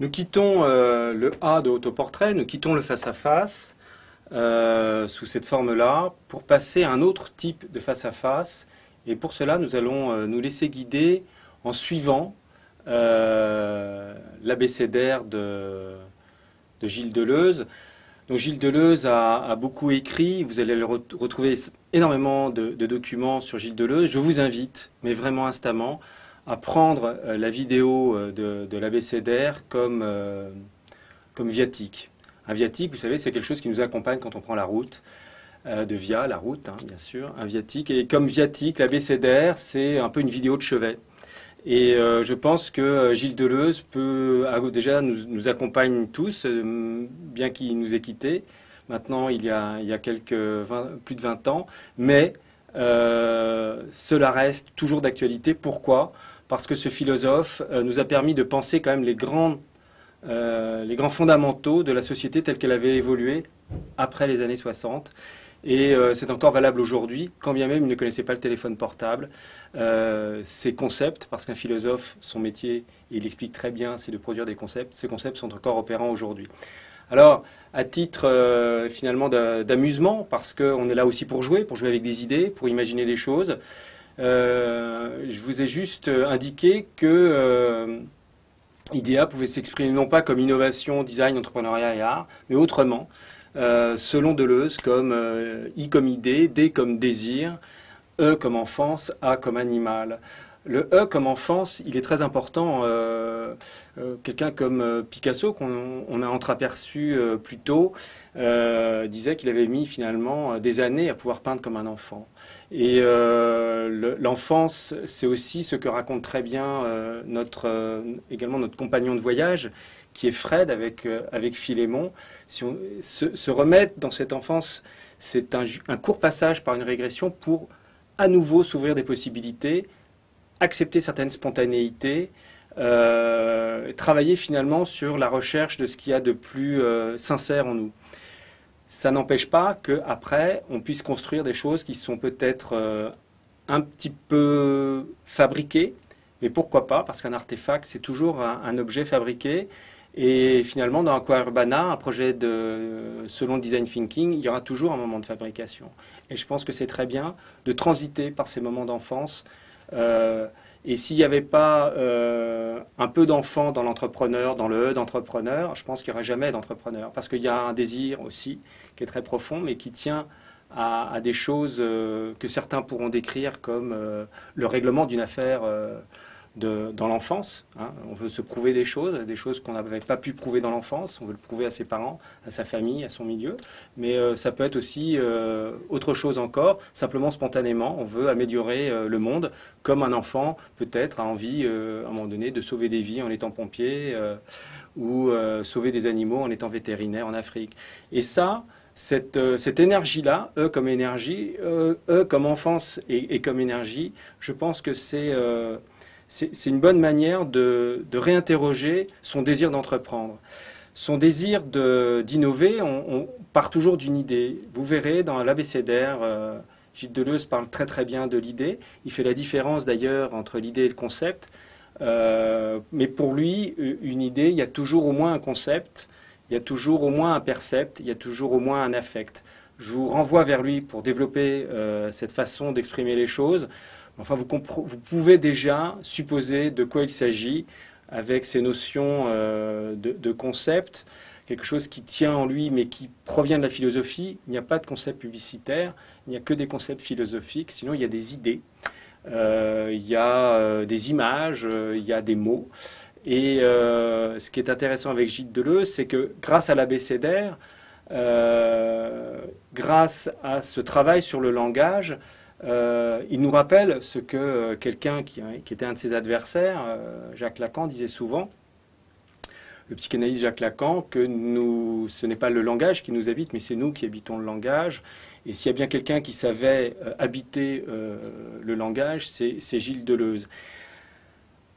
Nous quittons le A de autoportrait, nous quittons le face-à-face sous cette forme-là pour passer à un autre type de face-à-face. Et pour cela, nous allons nous laisser guider en suivant l'abécédaire de Gilles Deleuze. Donc Gilles Deleuze a beaucoup écrit, vous allez retrouver énormément de documents sur Gilles Deleuze. Je vous invite, mais vraiment instamment, à prendre la vidéo de l'abécédaire comme viatique. Un viatique, vous savez, c'est quelque chose qui nous accompagne quand on prend la route, de via, la route, hein, bien sûr, un viatique. Et comme viatique, l'abécédaire, c'est un peu une vidéo de chevet. Et je pense que Gilles Deleuze déjà nous accompagne tous, bien qu'il nous ait quittés. Maintenant, il y a plus de 20 ans. Mais cela reste toujours d'actualité. Pourquoi? Parce que ce philosophe nous a permis de penser quand même les grands fondamentaux de la société telle qu'elle avait évolué après les années 60. Et c'est encore valable aujourd'hui, quand bien même il ne connaissait pas le téléphone portable. Ces concepts, parce qu'un philosophe, son métier, il explique très bien, c'est de produire des concepts. Ces concepts sont encore opérants aujourd'hui. Alors, à titre finalement d'amusement, parce qu'on est là aussi pour jouer avec des idées, pour imaginer des choses, je vous ai juste indiqué que IDEA pouvait s'exprimer non pas comme innovation, design, entrepreneuriat et art, mais autrement. Selon Deleuze, comme I comme idée, D comme désir, E comme enfance, A comme animal. Le E comme enfance, il est très important. Quelqu'un comme Picasso, qu'on a entreaperçu plus tôt, disait qu'il avait mis finalement des années à pouvoir peindre comme un enfant. Et l'enfance, c'est aussi ce que raconte très bien également notre compagnon de voyage, qui est Fred avec Philémon. Si on se remettre dans cette enfance, c'est un court passage par une régression pour à nouveau s'ouvrir des possibilités, accepter certaines spontanéités, travailler finalement sur la recherche de ce qu'il y a de plus sincère en nous. Ça n'empêche pas qu'après, on puisse construire des choses qui sont peut-être un petit peu fabriquées, mais pourquoi pas, parce qu'un artefact, c'est toujours un objet fabriqué. Et finalement, dans Aqua Urbana, un projet selon Design Thinking, il y aura toujours un moment de fabrication. Et je pense que c'est très bien de transiter par ces moments d'enfance. Et s'il n'y avait pas un peu d'enfant dans l'entrepreneur, dans le E d'entrepreneur, je pense qu'il n'y aura jamais d'entrepreneur. Parce qu'il y a un désir aussi qui est très profond, mais qui tient à des choses que certains pourront décrire comme le règlement d'une affaire dans l'enfance. Hein. On veut se prouver des choses qu'on n'avait pas pu prouver dans l'enfance. On veut le prouver à ses parents, à sa famille, à son milieu. Mais ça peut être aussi autre chose encore. Simplement, spontanément, on veut améliorer le monde, comme un enfant, peut-être, a envie, à un moment donné, de sauver des vies en étant pompier ou sauver des animaux en étant vétérinaire en Afrique. Et ça, cette énergie-là, E comme énergie, E comme enfance et comme énergie, je pense que c'est une bonne manière de réinterroger son désir d'entreprendre. Son désir d'innover, on part toujours d'une idée. Vous verrez dans l'abécédaire, Gilles Deleuze parle très très bien de l'idée. Il fait la différence d'ailleurs entre l'idée et le concept. Mais pour lui, une idée, il y a toujours au moins un concept, il y a toujours au moins un percept, il y a toujours au moins un affect. Je vous renvoie vers lui pour développer cette façon d'exprimer les choses. Enfin, vous pouvez déjà supposer de quoi il s'agit avec ces notions de concept, quelque chose qui tient en lui mais qui provient de la philosophie. Il n'y a pas de concept publicitaire, il n'y a que des concepts philosophiques, sinon il y a des idées, il y a des images, il y a des mots. Et ce qui est intéressant avec Gilles Deleuze, c'est que grâce à l'abécédaire, grâce à ce travail sur le langage, il nous rappelle ce que quelqu'un qui était un de ses adversaires, Jacques Lacan, disait souvent, le psychanalyste Jacques Lacan, que ce n'est pas le langage qui nous habite, mais c'est nous qui habitons le langage. Et s'il y a bien quelqu'un qui savait habiter le langage, c'est Gilles Deleuze.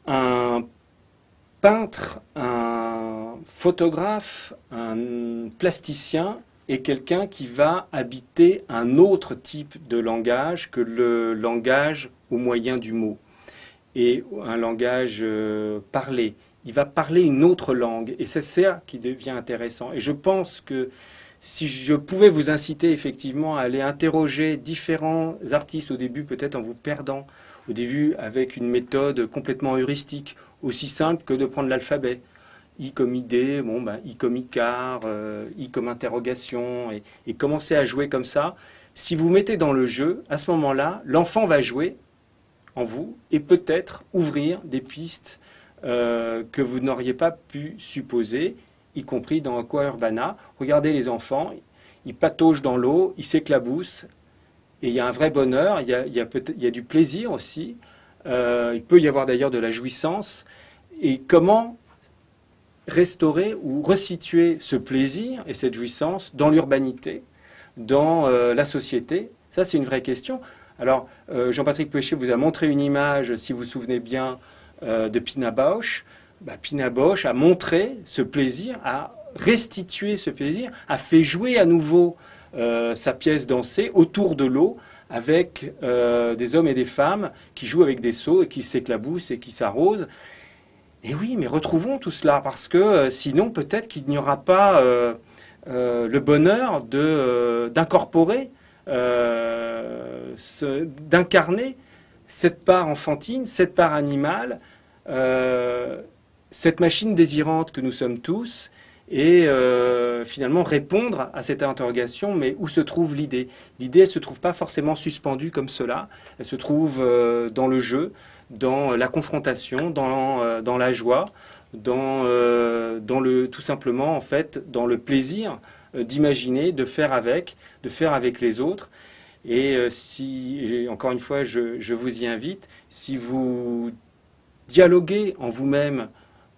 Un peintre, un photographe, un plasticien est quelqu'un qui va habiter un autre type de langage que le langage au moyen du mot. Et un langage parlé. il va parler une autre langue. Et c'est ça qui devient intéressant. Et je pense que si je pouvais vous inciter effectivement à aller interroger différents artistes au début, peut-être en vous perdant, au début avec une méthode complètement heuristique, aussi simple que de prendre l'alphabet. I comme idée, bon, ben, I comme Icar, I comme interrogation, et commencer à jouer comme ça. Si vous mettez dans le jeu, à ce moment-là, l'enfant va jouer en vous et peut-être ouvrir des pistes que vous n'auriez pas pu supposer, y compris dans Aqua Urbana. Regardez les enfants, ils pataugent dans l'eau, ils s'éclaboussent, et il y a un vrai bonheur, il y a du plaisir aussi, il peut y avoir d'ailleurs de la jouissance. Et comment restaurer ou resituer ce plaisir et cette jouissance dans l'urbanité, dans la société? Ça, c'est une vraie question. Alors, Jean-Patrick Péché vous a montré une image, si vous vous souvenez bien, de Pina Bausch. Pina Bausch a montré ce plaisir, a restitué ce plaisir, a fait jouer à nouveau sa pièce dansée autour de l'eau avec des hommes et des femmes qui jouent avec des seaux et qui s'éclaboussent et qui s'arrosent. Et oui, mais retrouvons tout cela, parce que sinon peut-être qu'il n'y aura pas le bonheur d'incorporer, d'incarner cette part enfantine, cette part animale, cette machine désirante que nous sommes tous, et finalement répondre à cette interrogation, mais où se trouve l'idée? L'idée, elle ne se trouve pas forcément suspendue comme cela, elle se trouve dans le jeu, dans la confrontation, dans la joie, tout simplement, en fait, dans le plaisir d'imaginer, de faire avec les autres. Et encore une fois, je vous y invite, si vous dialoguez en vous-même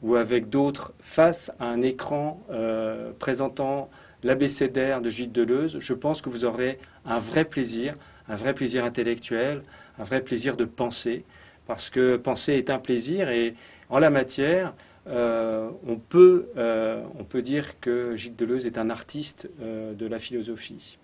ou avec d'autres face à un écran présentant l'abécédaire de Gilles Deleuze, je pense que vous aurez un vrai plaisir intellectuel, un vrai plaisir de penser, parce que penser est un plaisir, et en la matière, on peut dire que Gilles Deleuze est un artiste de la philosophie.